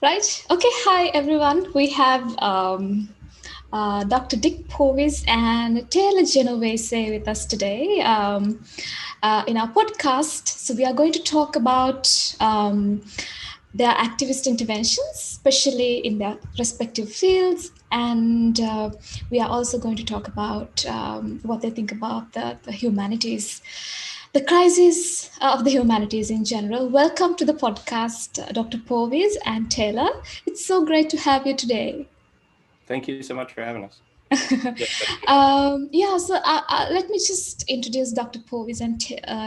Right. Okay. Hi, everyone. We have Dr. Dick Powis and Taylor Genovese with us today in our podcast. So we are going to talk about their activist interventions, especially in their respective fields. And we are also going to talk about what they think about the humanities, the crisis of the humanities in general. Welcome to the podcast, Dr. Powis and Taylor. It's so great to have you today. Thank you so much for having us. Let me just introduce Dr. Powis and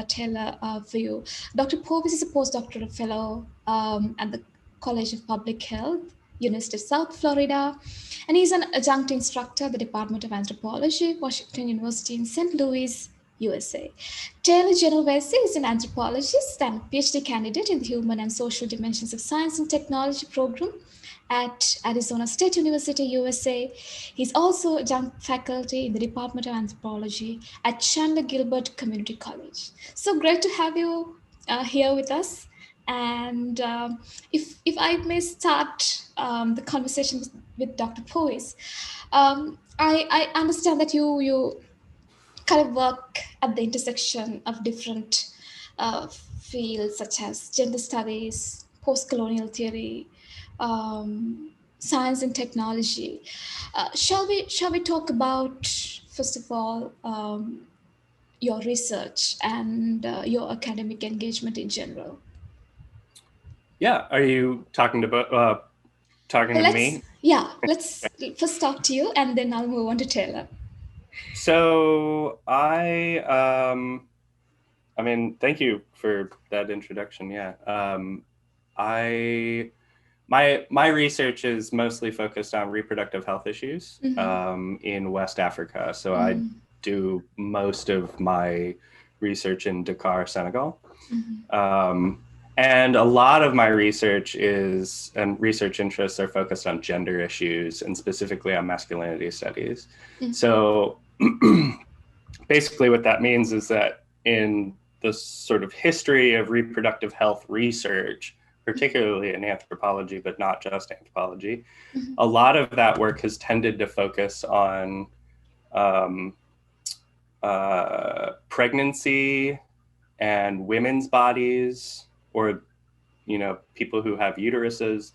Taylor for you. Dr. Powis is a postdoctoral fellow at the College of Public Health, University of South Florida, and he's an adjunct instructor at the Department of Anthropology, Washington University in St. Louis, USA. Taylor Genovese is an anthropologist and Ph.D. candidate in the Human and Social Dimensions of Science and Technology program at Arizona State University, USA. He's also adjunct faculty in the Department of Anthropology at Chandler-Gilbert Community College. So great to have you here with us. And if I may start the conversation with Dr. Powis, I understand that you kind of work at the intersection of different fields such as gender studies, post-colonial theory, science and technology. Shall we talk about, first of all, your research and your academic engagement in general? Yeah, are you talking to me? Let's first talk to you, and then I'll move on to Taylor. So thank you for that introduction. Yeah, my research is mostly focused on reproductive health issues in West Africa. So I do most of my research in Dakar, Senegal. And a lot of my research research interests are focused on gender issues and specifically on masculinity studies. So basically what that means is that in the sort of history of reproductive health research, particularly in anthropology, but not just anthropology, a lot of that work has tended to focus on pregnancy and women's bodies, or people who have uteruses.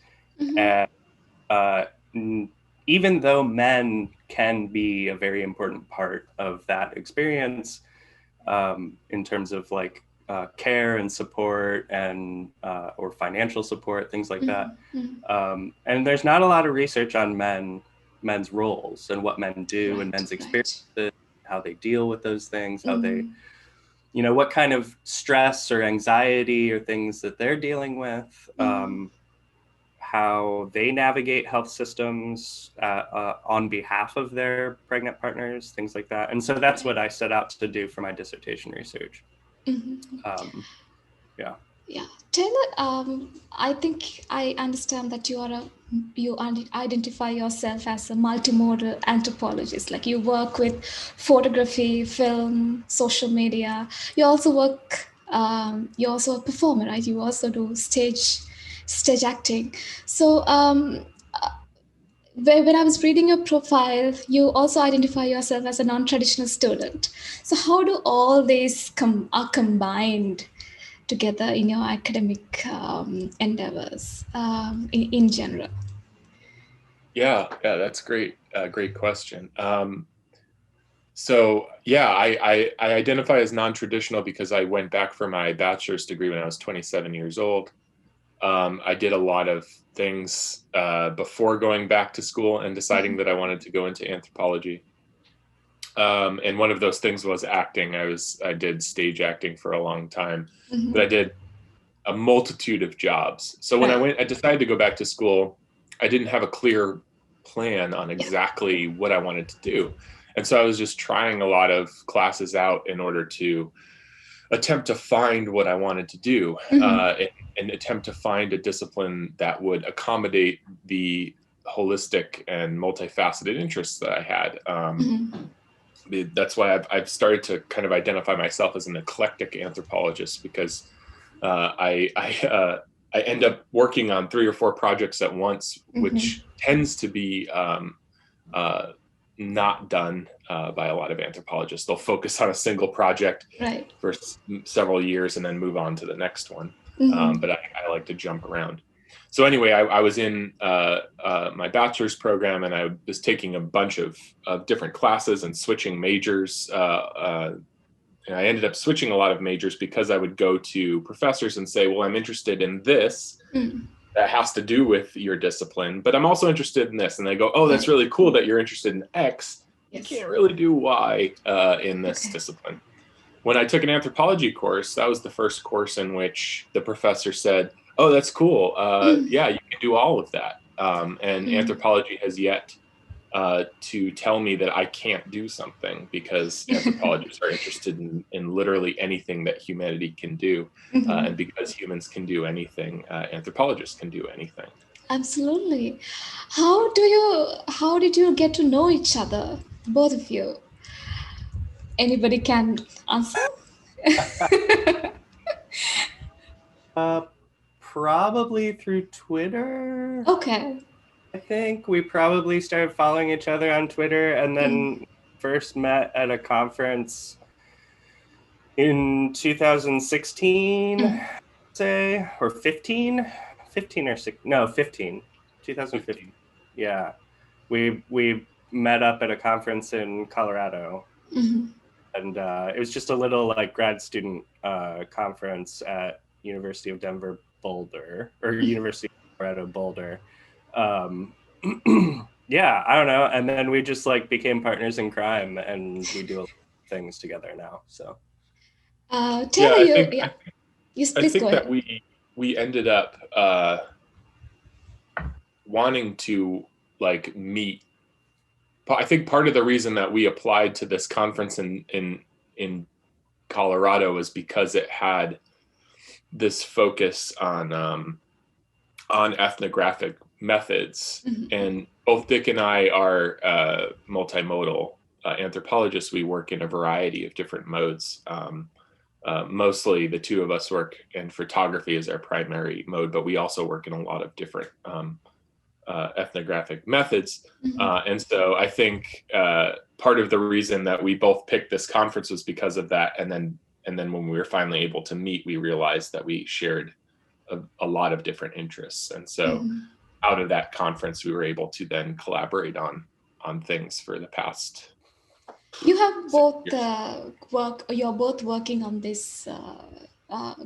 And even though men can be a very important part of that experience in terms of like care and support and or financial support, things like that, and there's not a lot of research on men's roles and what men do and men's experiences, how they deal with those things, how they what kind of stress or anxiety or things that they're dealing with, how they navigate health systems on behalf of their pregnant partners, things like that. And so that's what I set out to do for my dissertation research. Taylor, I think I understand that you identify yourself as a multimodal anthropologist. Like you work with photography, film, social media. You also work. You're also a performer, right? You also do stage acting. So when I was reading your profile, you also identify yourself as a non-traditional student. So how do all these are combined together in your academic endeavors in general? Yeah, that's great. Great question. I identify as non-traditional because I went back for my bachelor's degree when I was 27 years old. I did a lot of things before going back to school and deciding that I wanted to go into anthropology. And one of those things was acting. I did stage acting for a long time, but I did a multitude of jobs. So when I decided to go back to school, I didn't have a clear plan on exactly what I wanted to do. And so I was just trying a lot of classes out in order to attempt to find what I wanted to do and attempt to find a discipline that would accommodate the holistic and multifaceted interests that I had. That's why I've started to kind of identify myself as an eclectic anthropologist, because I I end up working on 3 or 4 projects at once, which tends to be not done by a lot of anthropologists. They'll focus on a single project for several years and then move on to the next one. But I like to jump around. So anyway, I was in my bachelor's program, and I was taking a bunch of different classes and switching majors. And I ended up switching a lot of majors because I would go to professors and say, well, I'm interested in this that has to do with your discipline, but I'm also interested in this. And they go, oh, that's really cool that you're interested in X. You can't really do Y in this discipline. When I took an anthropology course, that was the first course in which the professor said, oh, that's cool. Yeah, you can do all of that. And anthropology has yet to tell me that I can't do something, because anthropologists are interested in literally anything that humanity can do. And because humans can do anything, anthropologists can do anything. Absolutely. How did you get to know each other, both of you? Anybody can answer? Probably through Twitter. Okay. I think we probably started following each other on Twitter, and then first met at a conference in 2016, say, or 15 or 6, no, 15, 2015. Yeah. We met up at a conference in Colorado. And it was just a little like grad student conference at University of Denver Boulder, or University of Colorado Boulder. Yeah, I don't know. And then we just like became partners in crime, and we do a lot of things together now. So Taylor, I please think go that ahead. we ended up wanting to like meet. I think part of the reason that we applied to this conference in Colorado was because it had this focus on ethnographic methods. And both Dick and I are multimodal anthropologists. We work in a variety of different modes. Mostly the two of us work in photography as our primary mode, but we also work in a lot of different ethnographic methods. And so I think part of the reason that we both picked this conference was because of that. And then when we were finally able to meet, we realized that we shared a lot of different interests. And so out of that conference, we were able to then collaborate on things for the past. You have both you're both working on this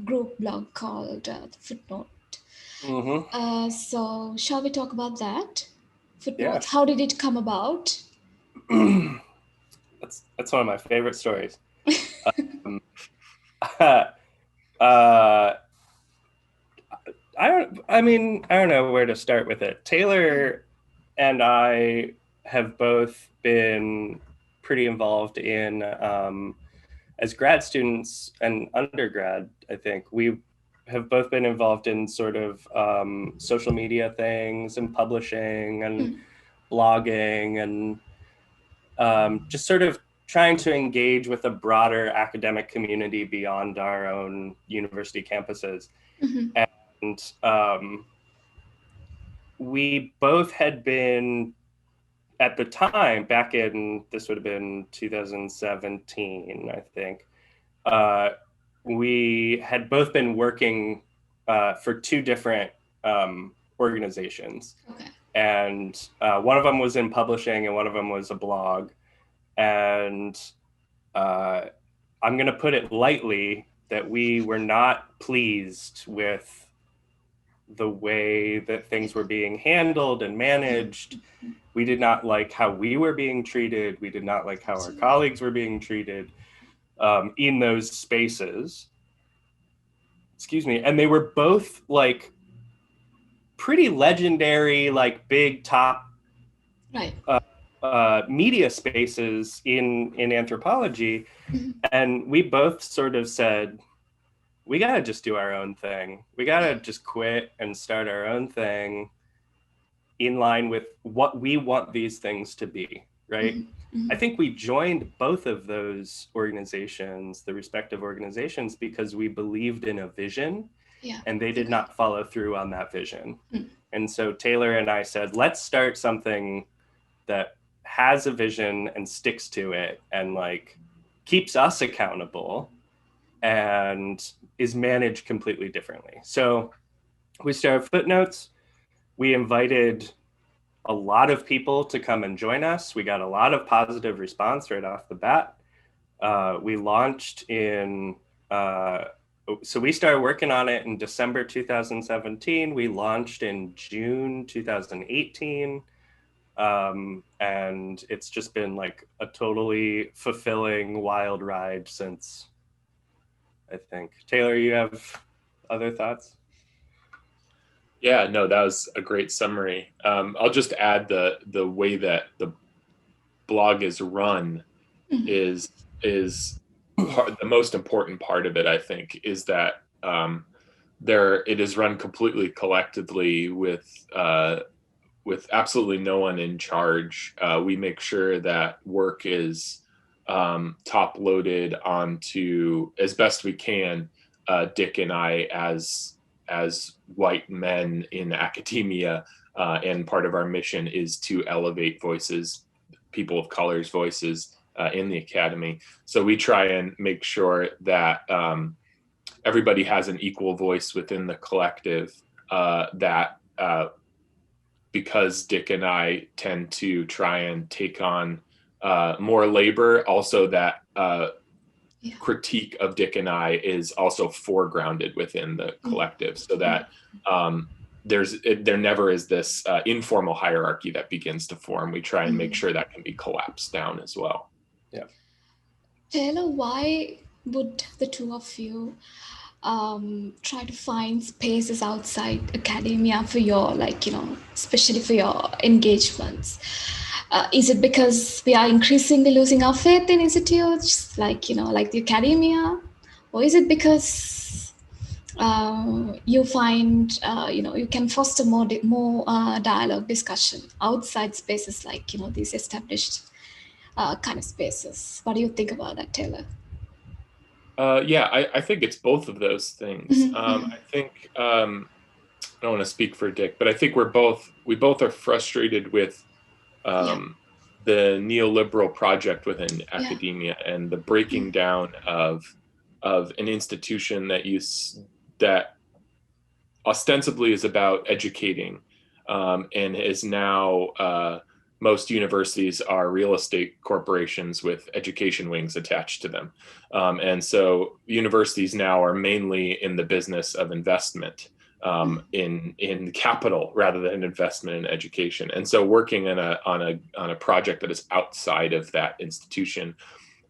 group blog called Footnote. So shall we talk about that? Footnotes. Yeah. How did it come about? That's one of my favorite stories. I don't know where to start with it. Taylor and I have both been pretty involved in, as grad students and undergrad, I think, we have both been involved in sort of social media things and publishing and blogging and just sort of trying to engage with a broader academic community beyond our own university campuses. And we both had been, at the time, back in, this would have been 2017, I think, we had both been working for 2 different organizations. And one of them was in publishing and one of them was a blog. And I'm going to put it lightly that we were not pleased with the way that things were being handled and managed. We did not like how we were being treated. We did not like how our colleagues were being treated in those spaces. Excuse me. And they were both like pretty legendary, like big top media spaces in anthropology. And we both sort of said, we got to just do our own thing. We got to just quit and start our own thing in line with what we want these things to be, right? I think we joined both of those organizations, the respective organizations, because we believed in a vision Yeah. and they did not follow through on that vision. Mm. And so Taylor and I said, let's start something that has a vision and sticks to it and like keeps us accountable and is managed completely differently. So we started Footnotes. We invited a lot of people to come and join us. We got a lot of positive response right off the bat. We launched in, so we started working on it in December 2017. We launched in June 2018. And it's just been like a totally fulfilling, wild ride since, I think. Taylor, you have other thoughts? Yeah, no, that was a great summary. I'll just add the way that the blog is run is the most important part of it. I think is that it is run completely collectively with absolutely no one in charge. We make sure that work is top loaded onto, as best we can, Dick and I as white men in academia, and part of our mission is to elevate voices, people of color's voices in the academy. So we try and make sure that everybody has an equal voice within the collective, because Dick and I tend to try and take on more labor, also that critique of Dick and I is also foregrounded within the collective, so that there never is this informal hierarchy that begins to form. We try and make sure that can be collapsed down as well. Yeah. Taylor, why would the two of you try to find spaces outside academia for your, especially for your engagements? Is it because we are increasingly losing our faith in institutes like the academia? Or is it because you find, you can foster more dialogue, discussion outside spaces like, these established kind of spaces? What do you think about that, Taylor? Yeah, I think it's both of those things. I think, I don't want to speak for Dick, but I think we both are frustrated with the neoliberal project within academia and the breaking down of an institution that ostensibly is about educating, and is now most universities are real estate corporations with education wings attached to them. And so universities now are mainly in the business of investment in capital rather than investment in education. And so working on a project that is outside of that institution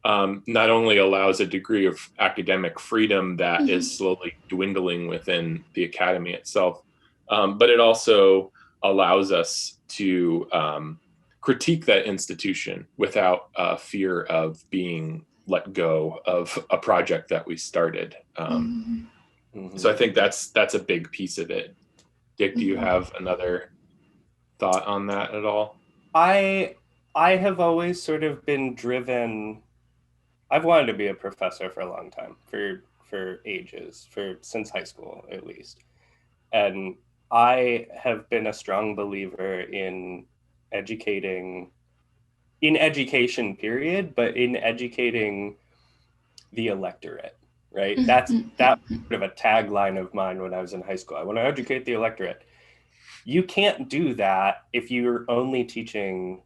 not only allows a degree of academic freedom that is slowly dwindling within the academy itself, but it also allows us to critique that institution without fear of being let go of a project that we started. So I think that's a big piece of it. Dick, do you have another thought on that at all? I have always sort of been driven. I've wanted to be a professor for a long time, for ages, since high school at least. And I have been a strong believer in education period, but in educating the electorate, right? That was sort of a tagline of mine when I was in high school. I want to educate the electorate. You can't do that if you're only teaching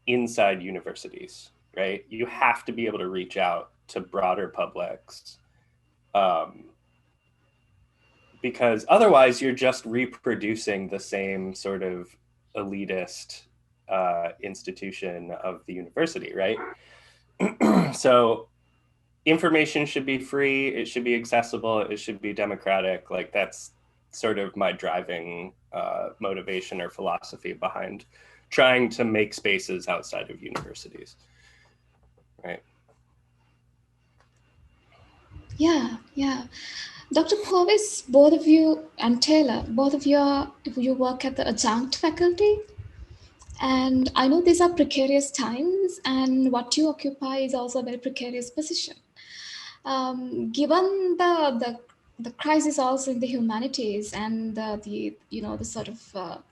inside universities, right? You have to be able to reach out to broader publics, because otherwise you're just reproducing the same sort of elitist institution of the university, right? So information should be free, it should be accessible, it should be democratic. Like that's sort of my driving motivation or philosophy behind trying to make spaces outside of universities, right? Yeah. Dr. Powis, both of you, and Taylor, both of you work at the adjunct faculty. And I know these are precarious times, and what you occupy is also a very precarious position. Given the the crisis also in the humanities and the the sort of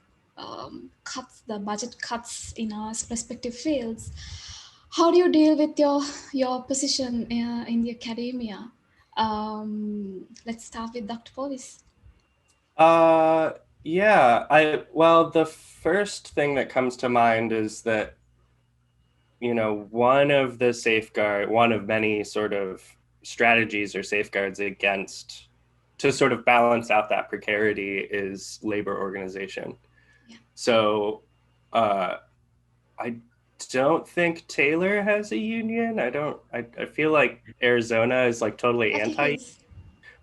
cuts, the budget cuts in our respective fields. How do you deal with your position in the academia? Let's start with Dr. Powis. Uh, yeah, well, the first thing that comes to mind is that, one of many sort of strategies or safeguards against to sort of balance out that precarity is labor organization. Yeah. So, I don't think Taylor has a union. I feel like Arizona is like totally I think anti, he's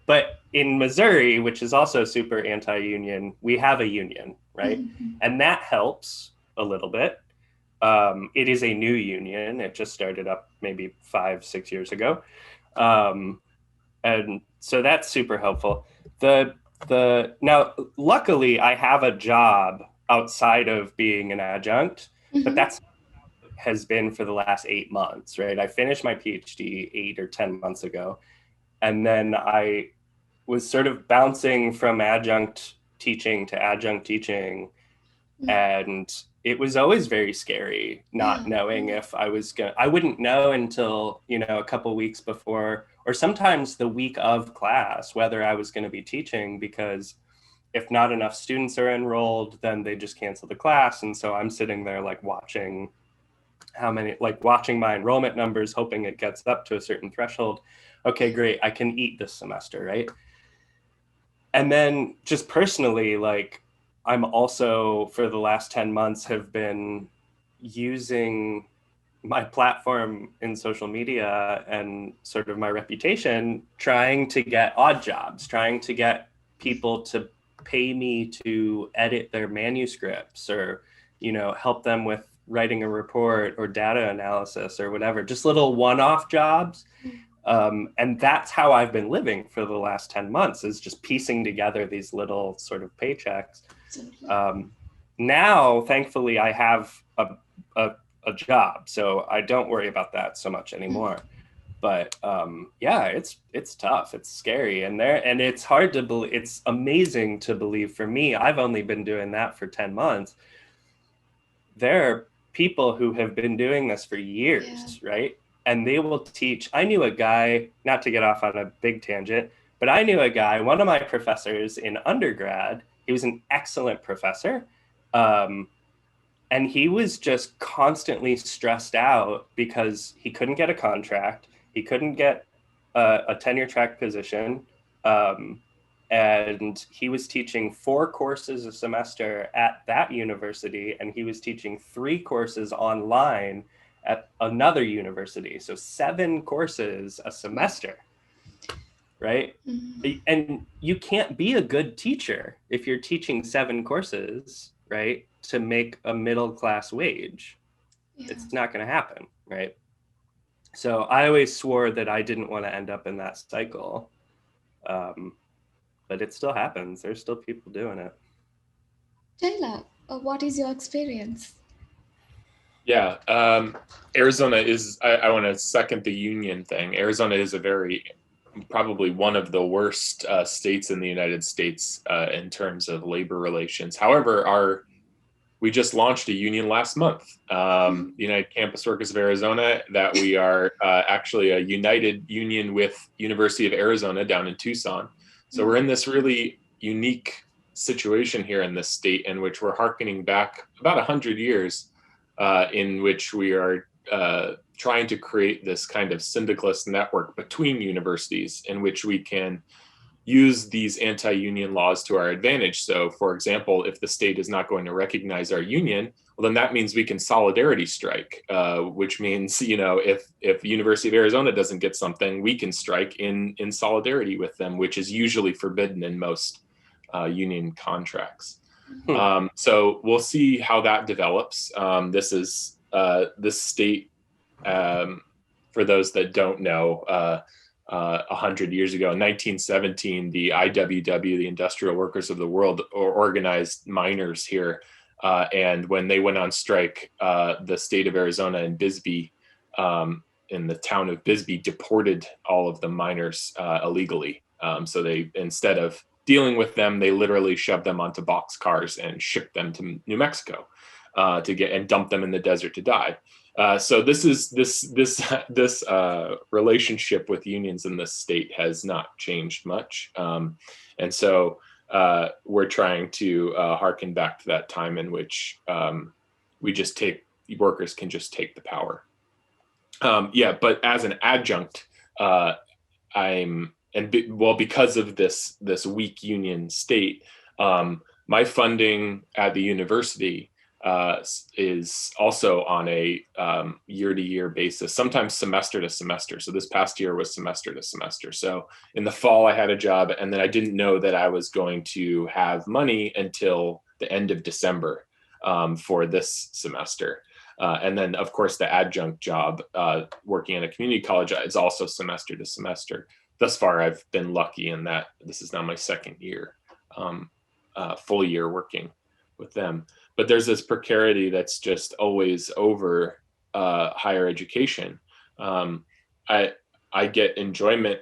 but in Missouri, which is also super anti-union, we have a union, right? And that helps a little bit. It is a new union. It just started up maybe 5-6 years ago. And so that's super helpful. Now, luckily, I have a job outside of being an adjunct, but that's has been for the last 8 months, right? I finished my PhD 8 or 10 months ago, and then I was sort of bouncing from adjunct teaching to adjunct teaching, and it was always very scary not knowing if I wouldn't know until, a couple weeks before, or sometimes the week of class, whether I was going to be teaching, because if not enough students are enrolled, then they just cancel the class. And so I'm sitting there like watching my enrollment numbers, hoping it gets up to a certain threshold. Okay, great, I can eat this semester, right? And then just personally, like, I'm also, for the last 10 months, have been using my platform in social media and sort of my reputation, trying to get odd jobs, trying to get people to pay me to edit their manuscripts, or, help them with writing a report or data analysis or whatever, just little one-off jobs. And that's how I've been living for the last 10 months, is just piecing together these little sort of paychecks. Now, thankfully, I have a job, so I don't worry about that so much anymore. But yeah, it's tough, it's scary, and it's hard to believe. It's amazing to believe for me. I've only been doing that for 10 months. There are people who have been doing this for years, right? And they will teach. I knew a guy, not to get off on a big tangent, but I knew a guy, one of my professors in undergrad. He was an excellent professor. And he was just constantly stressed out because he couldn't get a contract. He couldn't get a tenure track position. And he was teaching 4 courses a semester at that university, and he was teaching 3 courses online at another university. So 7 courses a semester, right? And you can't be a good teacher if you're teaching 7 courses, right, to make a middle-class wage. It's not going to happen, right? So I always swore that I didn't want to end up in that cycle. But it still happens. There's still people doing it. Taylor, what is your experience? Yeah, Arizona is, I want to second the union thing. Arizona is probably one of the worst states in the United States in terms of labor relations. However, we just launched a union last month, the United Campus Workers of Arizona, that we are actually a united union with University of Arizona down in Tucson. So we're in this really unique situation here in this state, in which we're hearkening back about 100 years, in which we are trying to create this kind of syndicalist network between universities, in which we can use these anti-union laws to our advantage. So, for example, if the state is not going to recognize our union, well, then that means we can solidarity strike, which means, if University of Arizona doesn't get something, we can strike in solidarity with them, which is usually forbidden in most union contracts. So we'll see how that develops. This state, for those that don't know, 100 years ago, in 1917, the IWW, the Industrial Workers of the World, organized miners here. And when they went on strike, the state of Arizona and Bisbee, in the town of Bisbee, deported all of the miners illegally. So they, instead of dealing with them, they literally shove them onto boxcars and ship them to New Mexico to get and dump them in the desert to die. So this relationship with unions in this state has not changed much, and so we're trying to harken back to that time in which workers can just take the power. But as an adjunct, because of this weak union state, my funding at the university is also on a year-to-year basis, sometimes semester to semester. So this past year was semester to semester. So in the fall, I had a job, and then I didn't know that I was going to have money until the end of December for this semester. And then, of course, the adjunct job working in a community college is also semester to semester. Thus far, I've been lucky in that this is now my second year, full year working with them. But there's this precarity that's just always over higher education. I get enjoyment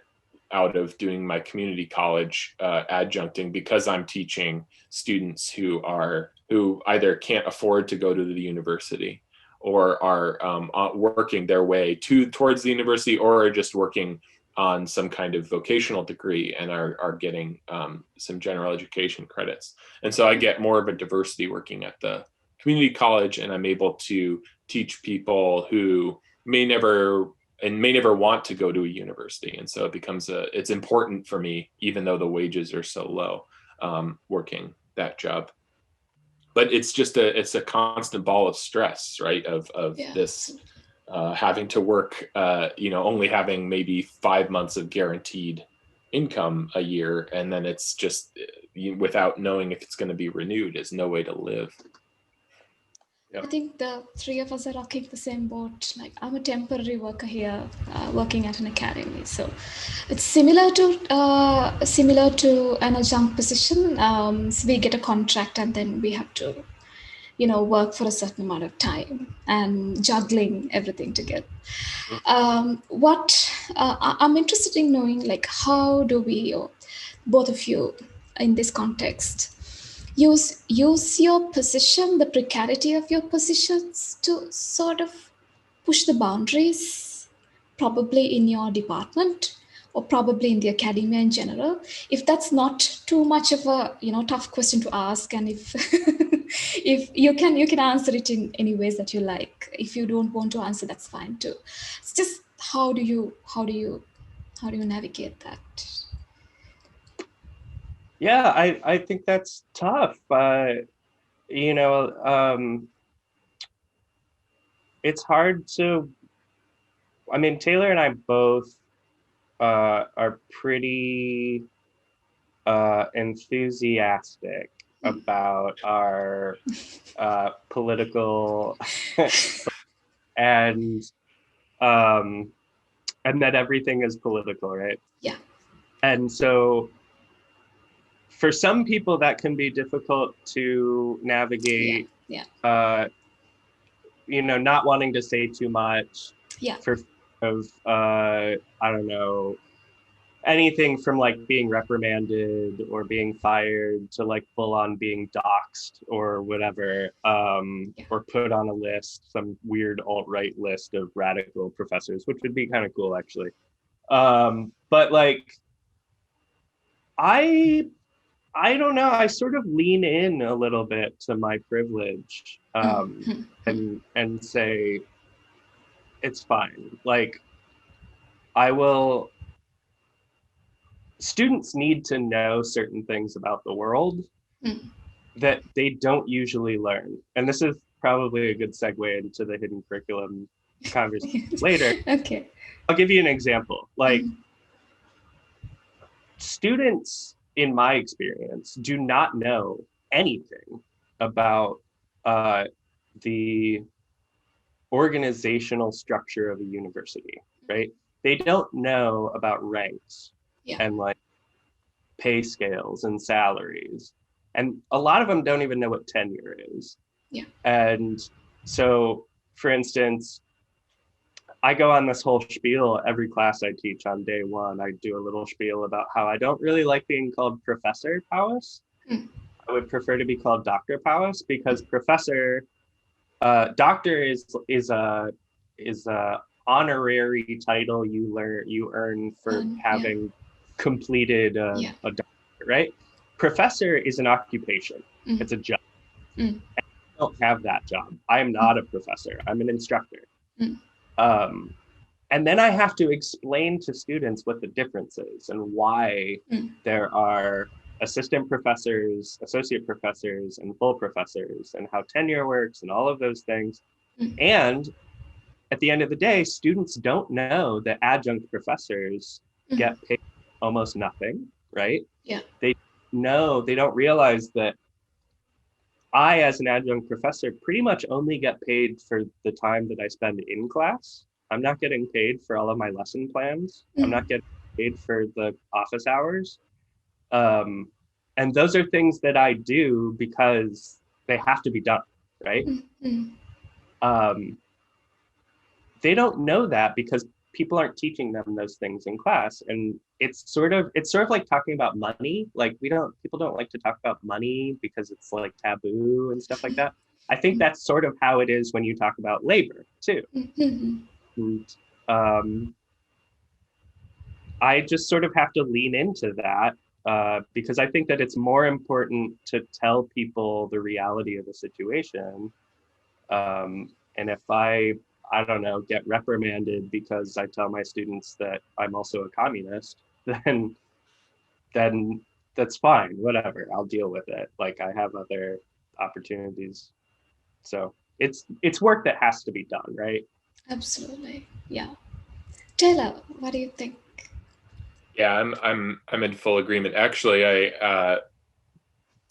out of doing my community college adjuncting because I'm teaching students who either can't afford to go to the university or are working their way towards the university, or are just working on some kind of vocational degree and are getting some general education credits. And so I get more of a diversity working at the community college, and I'm able to teach people who may never want to go to a university. And so it's important for me, even though the wages are so low, working that job. But it's a constant ball of stress, right? Of this having to work, only having maybe 5 months of guaranteed income a year, and then it's just without knowing if it's going to be renewed is no way to live. Yep. I think the three of us are rocking the same boat. Like, I'm a temporary worker here, working at an academy, so it's similar to an adjunct position. So we get a contract, and then we have to, work for a certain amount of time and juggling everything together. I'm interested in knowing, like, how do we, or both of you in this context, use your position, the precarity of your positions, to sort of push the boundaries, probably in your department or probably in the academia in general? If that's not too much of a tough question to ask, and if if you can answer it in any ways that you like. If you don't want to answer, that's fine too. It's just how do you navigate that? Yeah, I think that's tough. It's hard to, Taylor and I both are pretty enthusiastic about our political and that everything is political, right? Yeah. And so for some people that can be difficult to navigate. Yeah. Not wanting to say too much. Yeah. For I don't know, anything from like being reprimanded or being fired to like full on being doxxed or whatever, or put on a list, some weird alt-right list of radical professors, which would be kind of cool actually. But like, I don't know, I sort of lean in a little bit to my privilege, and say, it's fine. Like, students need to know certain things about the world that they don't usually learn. And this is probably a good segue into the hidden curriculum conversation later. Okay. I'll give you an example. Like, students, in my experience, do not know anything about the organizational structure of a university, right? They don't know about ranks and like pay scales and salaries. And a lot of them don't even know what tenure is. Yeah. And so, for instance, I go on this whole spiel every class I teach on day one. I do a little spiel about how I don't really like being called Professor Powis. Mm. I would prefer to be called Dr. Powis because professor, doctor is a honorary title you earn for having completed a doctorate, right? Professor is an occupation. Mm. It's a job. Mm. I don't have that job. I am not a professor. I'm an instructor. Mm. And then I have to explain to students what the difference is and why there are assistant professors, associate professors, and full professors, and how tenure works and all of those things. And at the end of the day, students don't know that adjunct professors get paid almost nothing, right? Yeah. They don't realize that I, as an adjunct professor, pretty much only get paid for the time that I spend in class. I'm not getting paid for all of my lesson plans. I'm not getting paid for the office hours. And those are things that I do because they have to be done, right? They don't know that because people aren't teaching them those things in class. And it's sort of like talking about money. Like people don't like to talk about money because it's like taboo and stuff like that. I think that's sort of how it is when you talk about labor too. And I just sort of have to lean into that because I think that it's more important to tell people the reality of the situation. And if I don't know, get reprimanded because I tell my students that I'm also a communist, then that's fine, whatever, I'll deal with it. Like I have other opportunities. So it's work that has to be done, right? Absolutely. Yeah. Taylor, what do you think? Yeah, I'm in full agreement. Actually,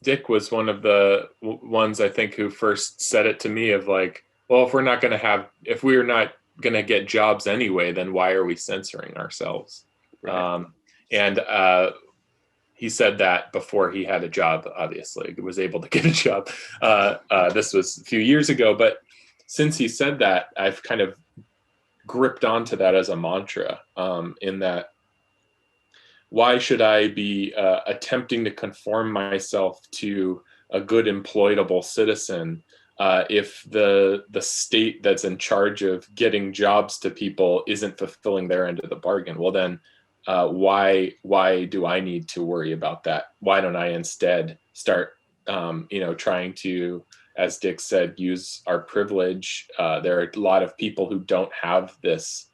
Dick was one of the ones I think who first said it to me of like, well, if we're not going to get jobs anyway, then why are we censoring ourselves? Right. And he said that before he had a job, obviously, was able to get a job. This was a few years ago, but since he said that, I've kind of gripped onto that as a mantra, in that why should I be attempting to conform myself to a good employable citizen if the state that's in charge of getting jobs to people isn't fulfilling their end of the bargain? Well, then why do I need to worry about that? Why don't I instead start trying to, as Dick said, use our privilege? There are a lot of people who don't have this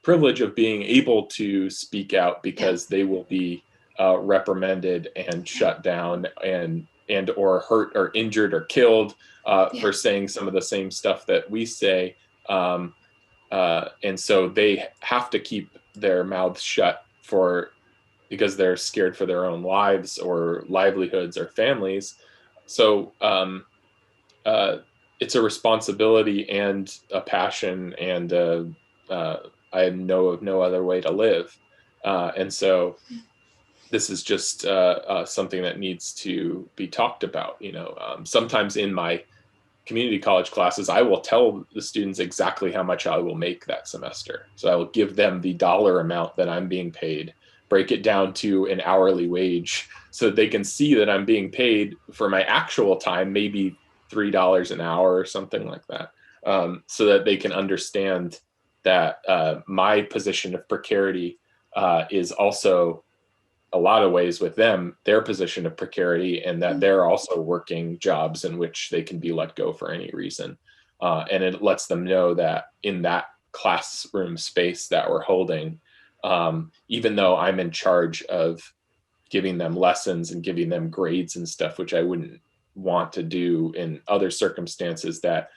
privilege of being able to speak out because they will be reprimanded and shut down and or hurt or injured or killed for saying some of the same stuff that we say. And so they have to keep their mouths shut because they're scared for their own lives or livelihoods or families. So it's a responsibility and a passion, and I know of no other way to live. And so this is just something that needs to be talked about. Sometimes in my community college classes, I will tell the students exactly how much I will make that semester. So I will give them the dollar amount that I'm being paid, break it down to an hourly wage so that they can see that I'm being paid for my actual time, maybe $3 an hour or something like that, so that they can understand that my position of precarity is also a lot of ways with them, their position of precarity, and that they're also working jobs in which they can be let go for any reason. And it lets them know that in that classroom space that we're holding, even though I'm in charge of giving them lessons and giving them grades and stuff, which I wouldn't want to do in other circumstances, that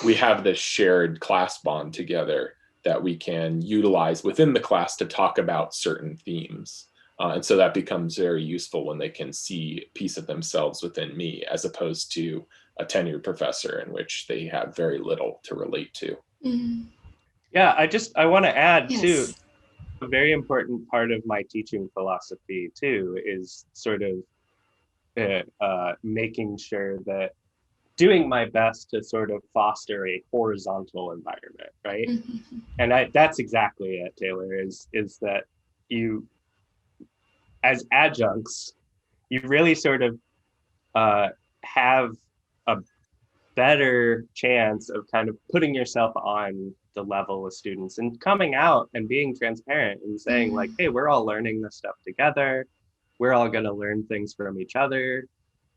we have this shared class bond together that we can utilize within the class to talk about certain themes. And so that becomes very useful when they can see a piece of themselves within me, as opposed to a tenured professor in which they have very little to relate to. Yeah, I want to add too, a very important part of my teaching philosophy too is sort of making sure that doing my best to sort of foster a horizontal environment, right? Mm-hmm. And that's exactly it, Taylor, is that you, as adjuncts, you really sort of have a better chance of kind of putting yourself on the level of students and coming out and being transparent and saying like, hey, we're all learning this stuff together. We're all going to learn things from each other,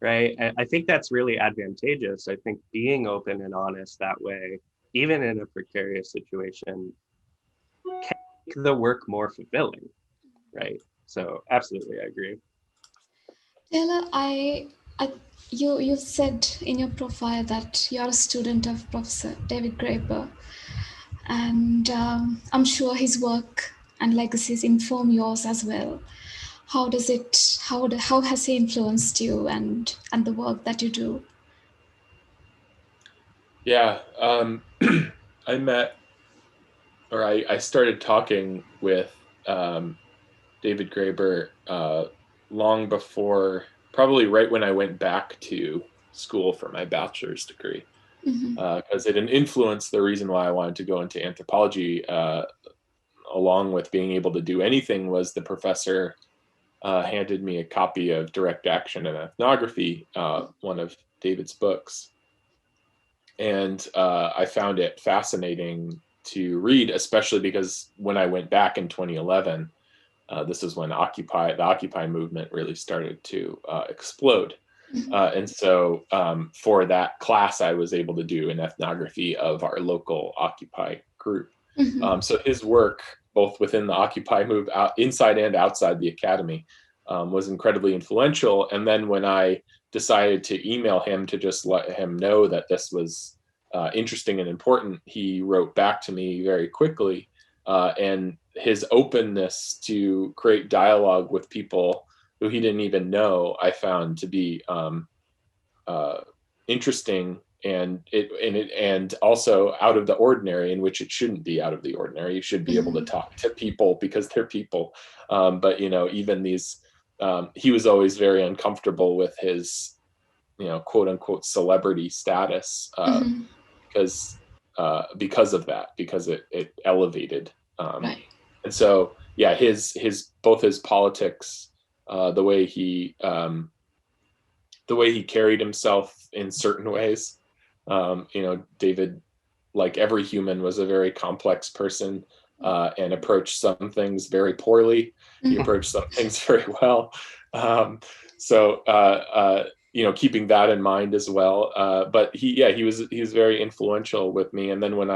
right? And I think that's really advantageous. I think being open and honest that way, even in a precarious situation, can make the work more fulfilling, right? So absolutely, I agree. Taylor, you said in your profile that you're a student of Professor David Graeber, and I'm sure his work and legacies inform yours as well. How does it? How has he influenced you and the work that you do? Yeah, I met, or I started talking with David Graeber long before, probably right when I went back to school for my bachelor's degree, because it influenced the reason why I wanted to go into anthropology, along with being able to do anything, was the professor handed me a copy of Direct Action and Ethnography, one of David's books. And I found it fascinating to read, especially because when I went back in 2011, this is when the Occupy movement really started to explode. And so for that class, I was able to do an ethnography of our local Occupy group. So his work, both within the Occupy move, inside and outside the academy, was incredibly influential. And then when I decided to email him to just let him know that this was interesting and important, he wrote back to me very quickly. And his openness to create dialogue with people who he didn't even know, I found to be interesting, and also out of the ordinary, in which it shouldn't be out of the ordinary. You should be able to talk to people because they're people. But even these, he was always very uncomfortable with his, quote unquote celebrity status, because of that, because it elevated. Right. And so, yeah, his both his politics, the way he carried himself in certain ways. David, like every human, was a very complex person, and approached some things very poorly. He approached some things very well. Keeping that in mind as well. But he was very influential with me. And then when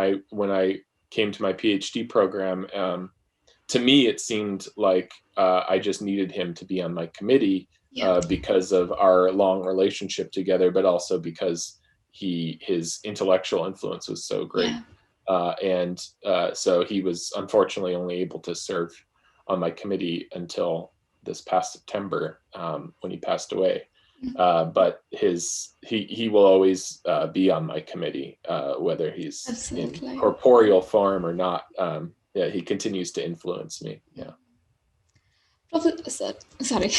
I came to my PhD program, to me, it seemed like I just needed him to be on my committee, because of our long relationship together, but also because his intellectual influence was so great. So he was unfortunately only able to serve on my committee until this past September, when he passed away. But he will always be on my committee, whether he's Absolutely. in corporeal form or not. He continues to influence me. Yeah. Sorry,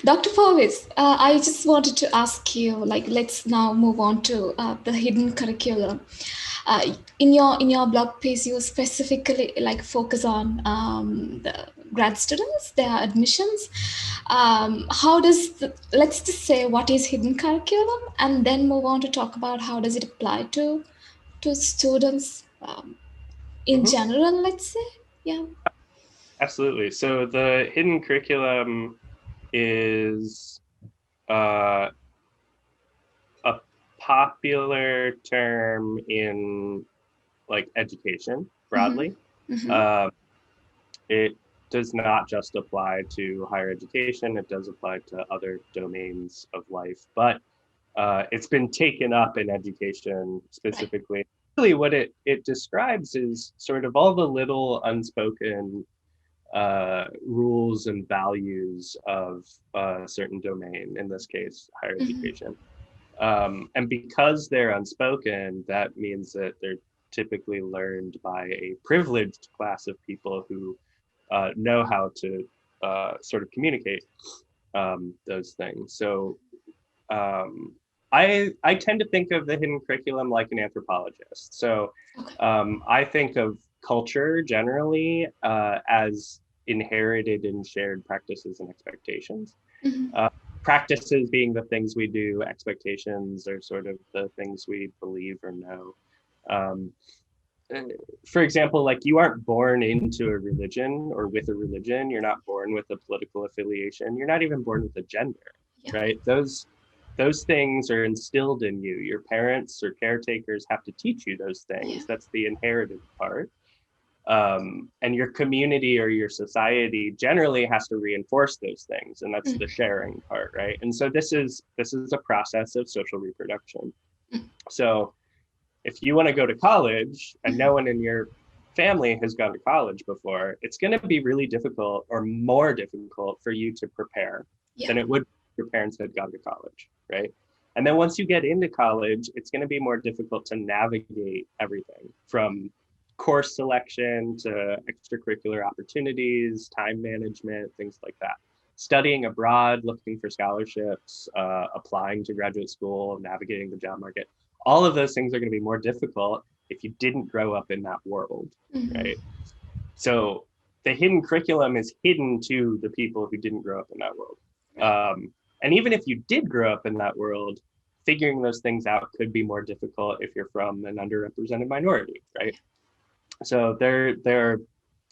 Dr. Powis, I just wanted to ask you, let's now move on to the hidden curriculum. In your blog piece, you specifically focus on the grad students, their admissions. Let's just say what is hidden curriculum, and then move on to talk about how does it apply to students in general. Let's say, yeah. Absolutely. So the hidden curriculum is a popular term in education broadly. It does not just apply to higher education. It does apply to other domains of life, but it's been taken up in education specifically. Really what it describes is sort of all the little unspoken rules and values of a certain domain, in this case, higher education. And because they're unspoken, that means that they're typically learned by a privileged class of people who know how to sort of communicate those things. So I tend to think of the hidden curriculum like an anthropologist. So Okay. I think of culture generally as inherited and shared practices and expectations. Mhm. Practices being the things we do, expectations are sort of the things we believe or know. Um, for example, like you aren't born into a religion or with a religion. You're not born with a political affiliation. You're not even born with a gender, Yeah. right? Those things are instilled in you. Your parents or caretakers have to teach you those things. Yeah. That's the inherited part. And your community or your society generally has to reinforce those things, and that's the sharing part, right? And so this is a process of social reproduction. So if you want to go to college and no one in your family has gone to college before, it's going to be really difficult or more difficult for you to prepare Yeah. than it would if your parents had gone to college, right? And then once you get into college, it's going to be more difficult to navigate everything from course selection to extracurricular opportunities, time management, things like that. Studying abroad, looking for scholarships, applying to graduate school, navigating the job market, all of those things are going to be more difficult if you didn't grow up in that world, right? So the hidden curriculum is hidden to the people who didn't grow up in that world. And even if you did grow up in that world, figuring those things out could be more difficult if you're from an underrepresented minority, right? So there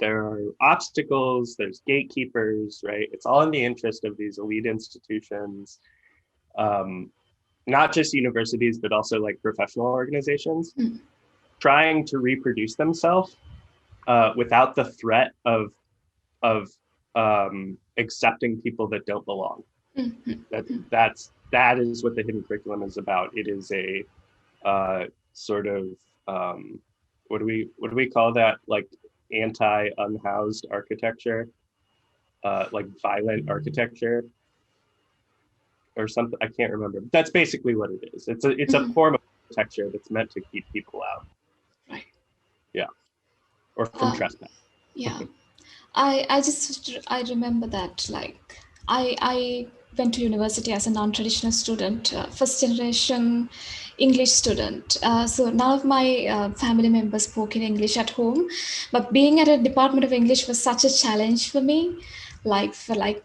are obstacles, there's gatekeepers, right? It's all in the interest of these elite institutions, not just universities, but also like professional organizations, trying to reproduce themselves without the threat of accepting people that don't belong. That is what the hidden curriculum is about. It is a sort of what do we call that? Like anti-unhoused architecture, like violent architecture or something. I can't remember. But that's basically what it is. It's a form of architecture that's meant to keep people out. Right. Yeah. Or from trespass. Yeah. I remember that, like I went to university as a non-traditional student, first generation English student. So none of my family members spoke in English at home, but being at a Department of English was such a challenge for me. Like for like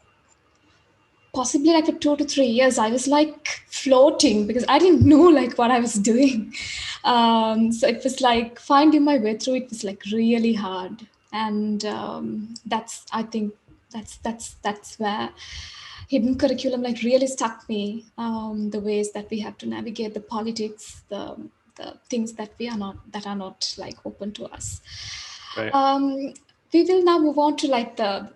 possibly like for 2 to 3 years, I was like floating because I didn't know like what I was doing. So it was like finding my way through it was like really hard, and that's I think that's where hidden curriculum like really stuck me. The ways that we have to navigate the politics, the things that are not like open to us. Right. We will now move on to like the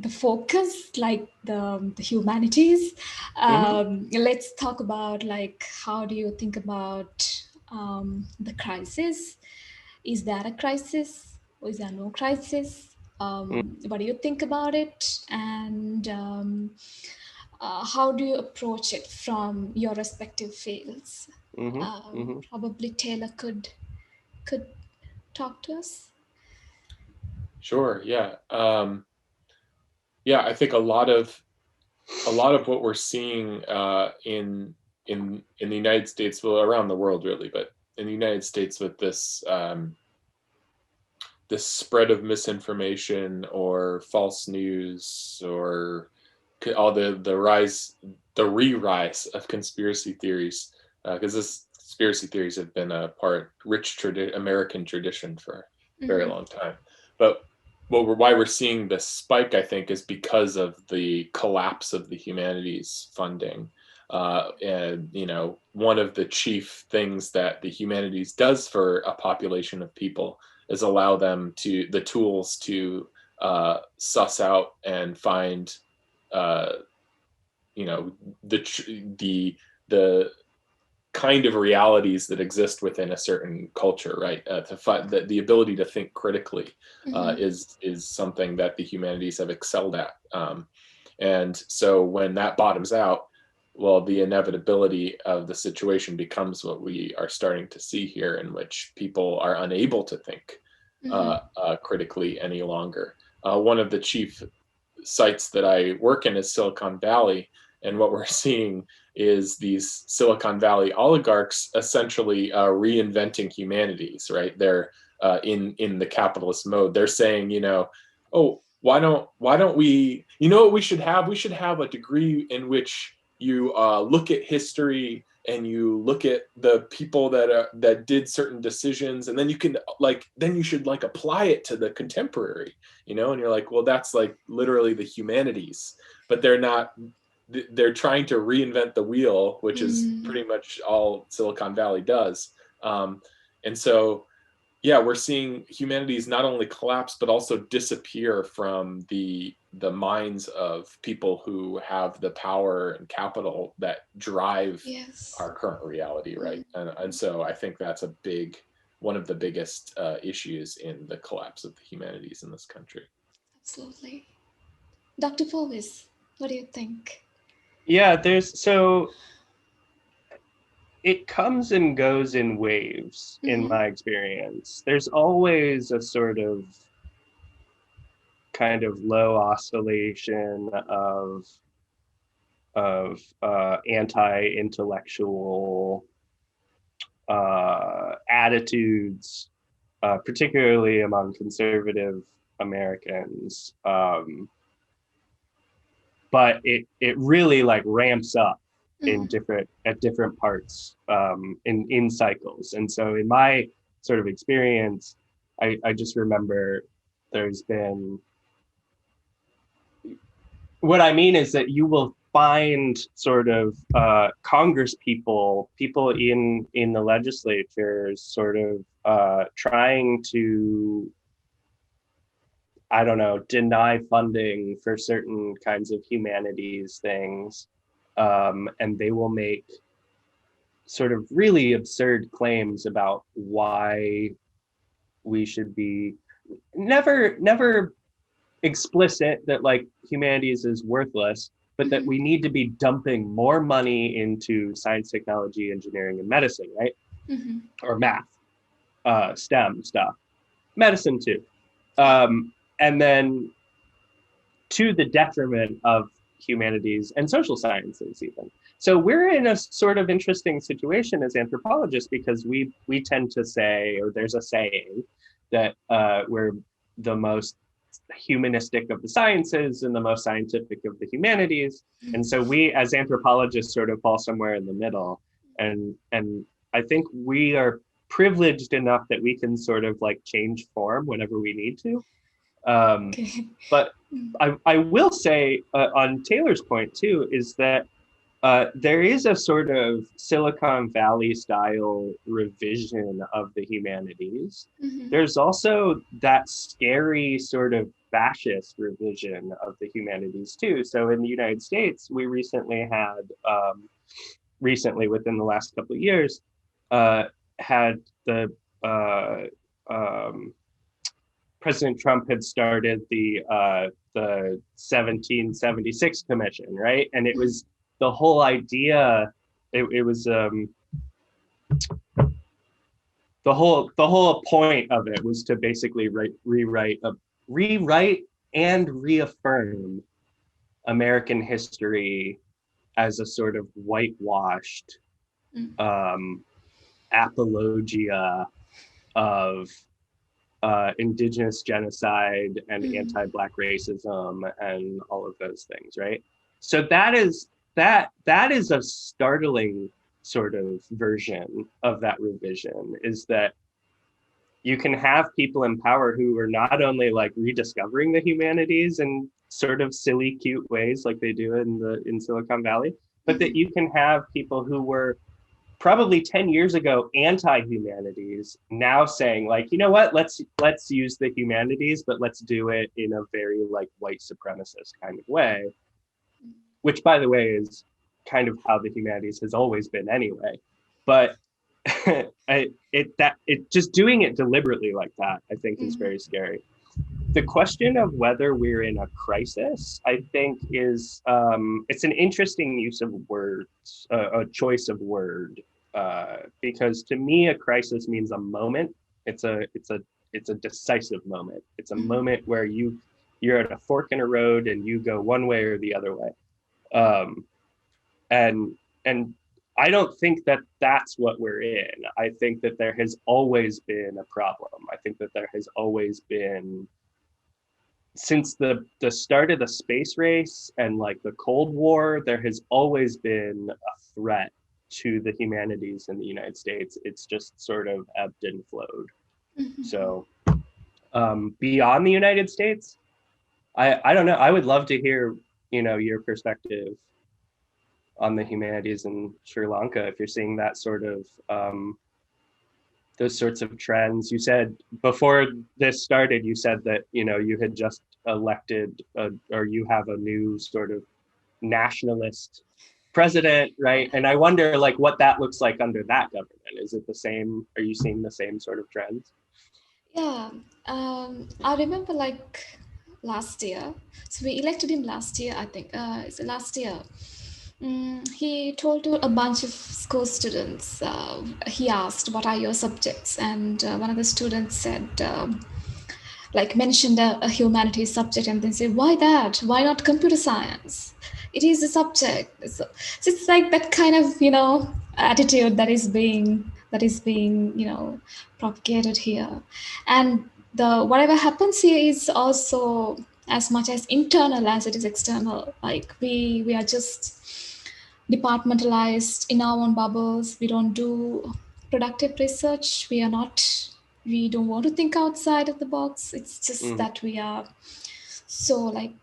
focus, like the humanities. Let's talk about like how do you think about the crisis? Is there a crisis or is there no crisis? What do you think about it? And how do you approach it from your respective fields? Probably Taylor could talk to us. Sure. Yeah. Yeah. I think a lot of what we're seeing in the United States, well, around the world really, but in the United States with this this spread of misinformation or false news or all the re-rise of conspiracy theories, because this conspiracy theories have been a rich American tradition for a very long time. But why we're seeing this spike, I think, is because of the collapse of the humanities funding. And one of the chief things that the humanities does for a population of people is allow them the tools to suss out and find the kind of realities that exist within a certain culture, right? To find that the ability to think critically is something that the humanities have excelled at. And so when that bottoms out, well, the inevitability of the situation becomes what we are starting to see here, in which people are unable to think critically any longer. One of the chief sites that I work in is Silicon Valley, And what we're seeing is these Silicon Valley oligarchs essentially reinventing humanities, right? They're in the capitalist mode. They're saying, oh, why don't we, what we should have? We should have a degree in which you look at history and you look at the people that did certain decisions, and then you can then you should apply it to the contemporary, and you're like, well, that's literally the humanities, but they're trying to reinvent the wheel, which is pretty much all Silicon Valley does. And so, yeah, we're seeing humanities not only collapse, but also disappear from the minds of people who have the power and capital that drive our current reality, right? And so I think that's one of the biggest issues in the collapse of the humanities in this country. Absolutely. Dr. Powis, what do you think? Yeah, it comes and goes in waves in my experience. There's always a sort of kind of low oscillation of anti-intellectual attitudes, particularly among conservative Americans. But it really ramps up at different parts in cycles. And so in my sort of experience, I just remember there's been, what I mean is that you will find sort of Congress people in the legislatures sort of trying to, I don't know, deny funding for certain kinds of humanities things. And they will make sort of really absurd claims about why we should be never explicit that humanities is worthless, but that we need to be dumping more money into science, technology, engineering, and medicine, right? Or math, STEM stuff, medicine too. And then to the detriment of humanities and social sciences even. So we're in a sort of interesting situation as anthropologists, because we tend to say, or there's a saying, that we're the most humanistic of the sciences and the most scientific of the humanities. And so we as anthropologists sort of fall somewhere in the middle. And I think we are privileged enough that we can sort of change form whenever we need to. But I will say on Taylor's point too, is that there is a sort of Silicon Valley style revision of the humanities. There's also that scary sort of fascist revision of the humanities too. So in the United States, we recently had, within the last couple of years, had the President Trump had started the 1776 Commission, right? And it was the whole idea. It was the whole point of it was to basically rewrite and reaffirm American history as a sort of whitewashed apologia of indigenous genocide and anti-Black racism and all of those things, right? So that is a startling sort of version of that revision, is that you can have people in power who are not only rediscovering the humanities in sort of silly, cute ways like they do in Silicon Valley, but that you can have people who were probably 10 years ago anti-humanities now saying you know what, let's use the humanities, but let's do it in a very white supremacist kind of way, which by the way is kind of how the humanities has always been anyway. But just doing it deliberately like that, I think is very scary. The question of whether we're in a crisis, I think, is it's an interesting use of words, a choice of word, because to me, a crisis means a moment. It's a decisive moment. It's a moment where you're at a fork in a road and you go one way or the other way. And I don't think that that's what we're in. I think that there has always been a problem. I think that there has always been, since the start of the space race and like the Cold War, there has always been a threat to the humanities in the United States. It's just sort of ebbed and flowed. Mhm. So beyond the United States, I don't know. I would love to hear, your perspective on the humanities in Sri Lanka, if you're seeing that sort of those sorts of trends. You said before this started, you said that you had just elected or you have a new sort of nationalist president, right? And I wonder like what that looks like under that government. Is it the same? Are you seeing the same sort of trends? Yeah, I remember like last year. So we elected him last year, I think. It's last year. He told to a bunch of school students. He asked, "What are your subjects?" And one of the students said, like mentioned a humanities subject, and then said, "Why that? Why not computer science? It is a subject." So it's like that kind of attitude that is being propagated here, and the whatever happens here is also as much as internal as it is external. Like we are just departmentalized in our own bubbles. We don't do productive research. We don't want to think outside of the box. It's just Mm, that we are so like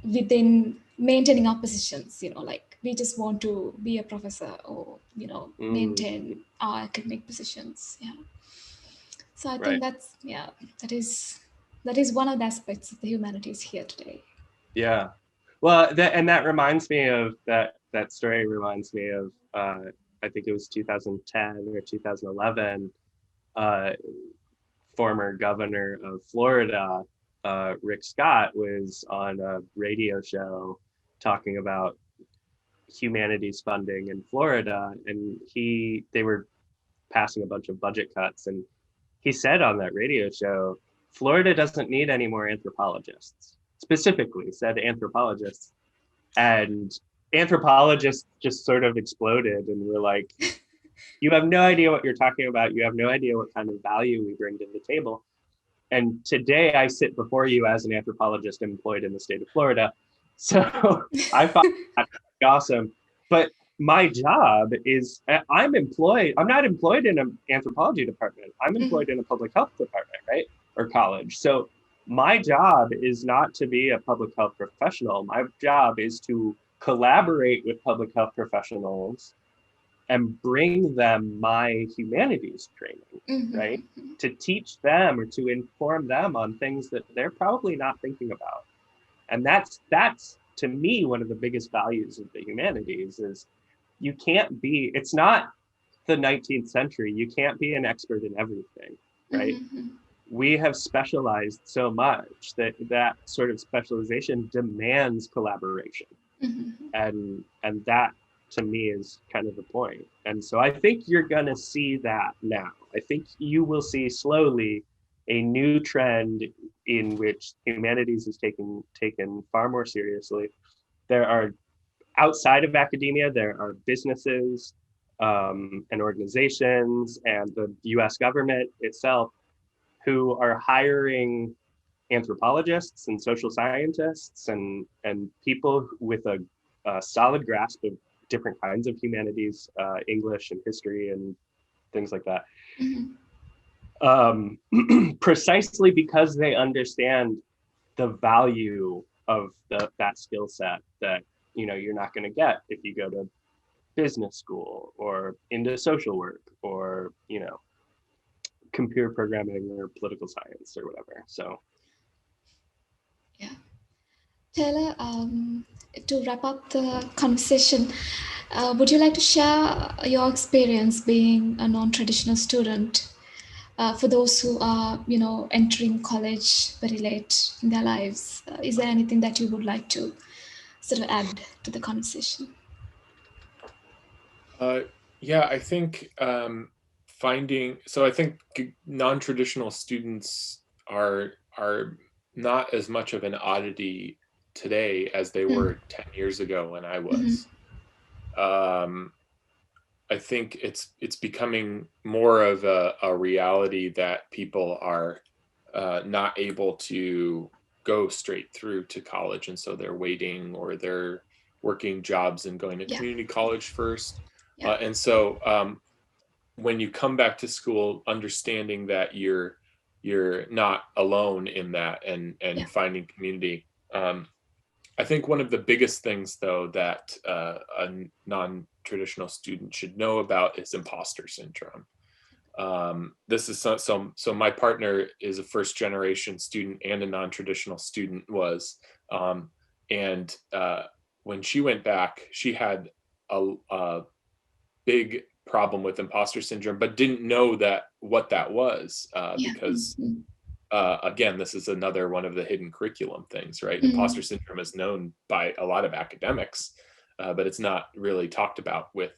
within maintaining our positions, like we just want to be a professor or mm, maintain our academic positions. Yeah. So I think right. that is one of the aspects of the humanities here today. Yeah. Well, that reminds me of that story reminds me of I think it was 2010 or 2011. Uh, Former governor of Florida, Rick Scott, was on a radio show talking about humanities funding in Florida, and they were passing a bunch of budget cuts, and he said on that radio show, Florida doesn't need any more anthropologists. Specifically said anthropologists, and anthropologists just sort of exploded and were like, you have no idea what you're talking about. You have no idea what kind of value we bring to the table. And today I sit before you as an anthropologist employed in the state of Florida. So I find that awesome. But my job is I'm not employed in an anthropology department. I'm Mhm. employed in a public health department, right? Or college. So my job is not to be a public health professional. My job is to collaborate with public health professionals and bring them my humanities training, right? Mhm. To teach them or to inform them on things that they're probably not thinking about. And that's to me one of the biggest values of the humanities is you can't be, it's not the 19th century, you can't be an expert in everything, right? Mhm. We have specialized so much that sort of specialization demands collaboration, Mhm. and that to me is kind of the point. And so I think you're going to see that now. I think you will see slowly a new trend in which humanities is taken far more seriously. There are, outside of academia, there are businesses and organizations and the US government itself who are hiring anthropologists and social scientists and people with a solid grasp of different kinds of humanities, English and history and things like that, Mhm. precisely because they understand the value of that skill set that you're not going to get if you go to business school or into social work or computer programming or political science or whatever. So Yeah. Taylor, to wrap up the conversation, would you like to share your experience being a non-traditional student for those who are, entering college very late in their lives? Is there anything that you would like to sort of add to the conversation? Uh, yeah, I think I think non-traditional students are not as much of an oddity today as they Mm. were 10 years ago when I Mhm. was. I think it's becoming more of a reality that people are not able to go straight through to college, and so they're waiting, or they're working jobs and going to Yeah. community college first. Yeah. And so when you come back to school, understanding that you're not alone in that, and Yeah. finding community. I think one of the biggest things, though, that a non-traditional student should know about is imposter syndrome. This is so my partner is a first generation student and a non-traditional student and when she went back, she had a big problem with imposter syndrome, but didn't know what that was, Yeah. because again, this is another one of the hidden curriculum things, right? Mm. Imposter syndrome is known by a lot of academics, but it's not really talked about with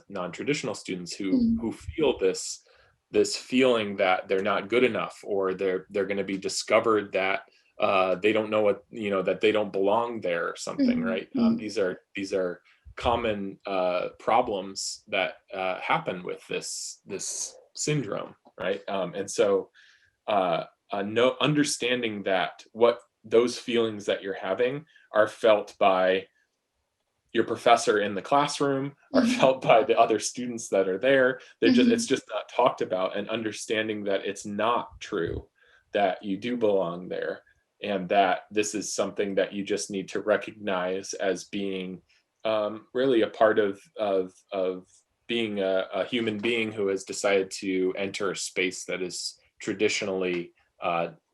non-traditional students who feel this feeling that they're not good enough, or they're going to be discovered that they don't know what, that they don't belong there or something, right? These are common problems that happen with this syndrome, right? And so understanding that what those feelings that you're having are felt by your professor in the classroom, are felt by the other students that are there. It's just not talked about, and understanding that it's not true, that you do belong there, and that this is something that you just need to recognize as being really a part of being a human being who has decided to enter a space that is traditionally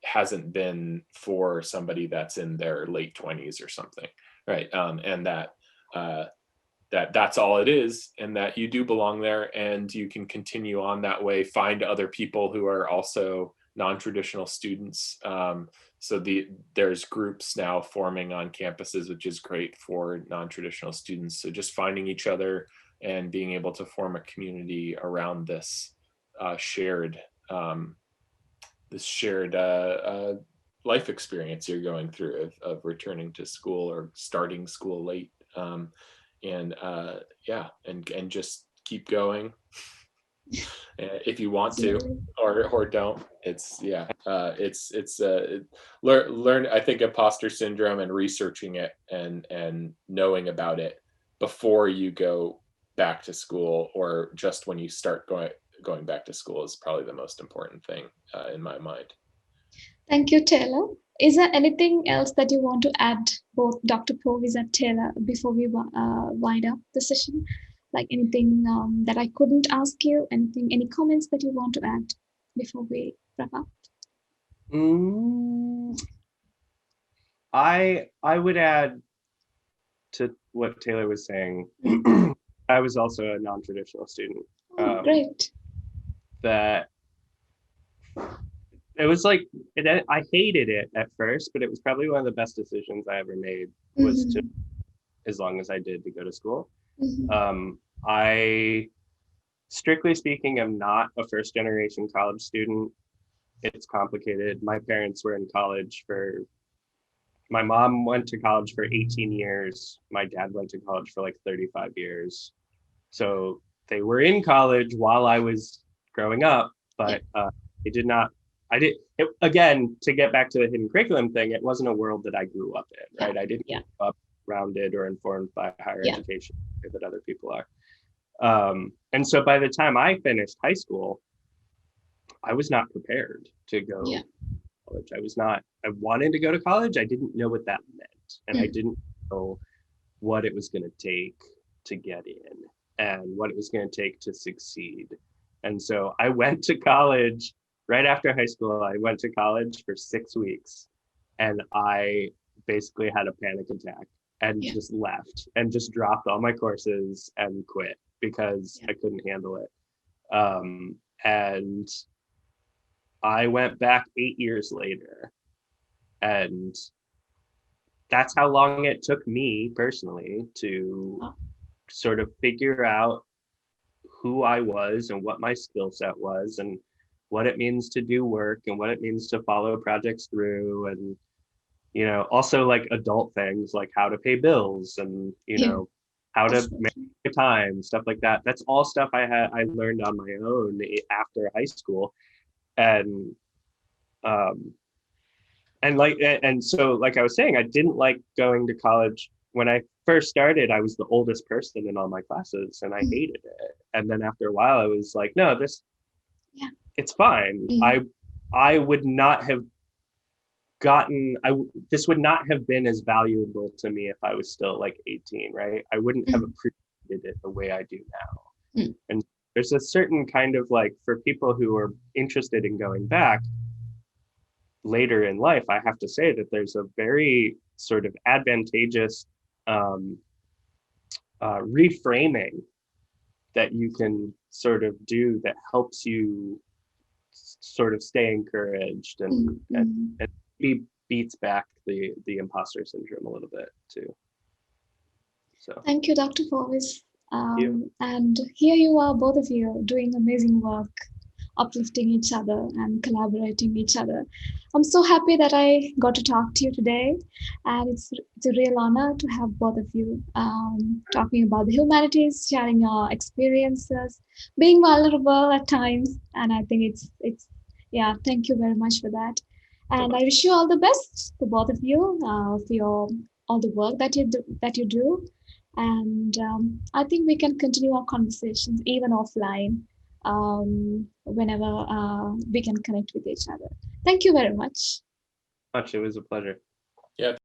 hasn't been for somebody that's in their late 20s or something, right? And that's all it is, and that you do belong there, and you can continue on that way, find other people who are also non-traditional students. So there's groups now forming on campuses, which is great for non-traditional students. So just finding each other and being able to form a community around this shared life experience you're going through of returning to school or starting school late. And just keep going if you want to, or don't. Learn. I think imposter syndrome and researching it and knowing about it before you go back to school, or just when you start going back to school, is probably the most important thing in my mind. Thank you, Taylor. Is there anything else that you want to add, both Dr. Powis and Taylor, before we wind up the session? Like anything that I couldn't ask you? Any comments that you want to add before we wrap up? I would add to what Taylor was saying. I was also a non-traditional student. Oh, great. That it was like, I hated it at first, but it was probably one of the best decisions I ever made, was to, as long as I did, to go to school. I, strictly speaking, am not a first generation college student. It's complicated. My parents were in college my mom went to college for 18 years. My dad went to college for like 35 years. So they were in college while I was growing up, but again, to get back to the hidden curriculum thing, it wasn't a world that I grew up in, right? I didn't grow up rounded or informed by higher education that other people are. And so by the time I finished high school, I was not prepared to go to college. I wanted to go to college. I didn't know what that meant. And I didn't know what it was going to take to get in and what it was going to take to succeed. And so I went to college right after high school. I went to college for 6 weeks, and I basically had a panic attack and just left and just dropped all my courses and quit because I couldn't handle it. And I went back 8 years later, and that's how long it took me personally to sort of figure out who I was and what my skill set was and what it means to do work and what it means to follow projects through, and also like adult things like how to pay bills and how to Definitely. manage time, stuff like that. That's all stuff I learned on my own after high school. And um and so like I was saying, I didn't like going to college. When I first started, I was the oldest person in all my classes and I hated it. And then after a while I was like, no, Yeah. it's fine. I would not have this would not have been as valuable to me if I was still like 18, right? I wouldn't have appreciated it the way I do now. And there's a certain kind of like, for people who are interested in going back later in life, I have to say that there's a very sort of advantageous reframing that you can sort of do that helps you sort of stay encouraged and maybe beats back the imposter syndrome a little bit too. So thank you, Dr. Powis. And here you are, both of you, doing amazing work, uplifting each other and collaborating each other. I'm so happy that I got to talk to you today, and it's a real honor to have both of you talking about the humanities, sharing your experiences, being vulnerable at times, and I think it's yeah. Thank you very much for that, and I wish you all the best, the both of you, for your all the work that you do. And I think we can continue our conversations even offline whenever we can connect with each other. Thank you very much. It was a pleasure. Yeah.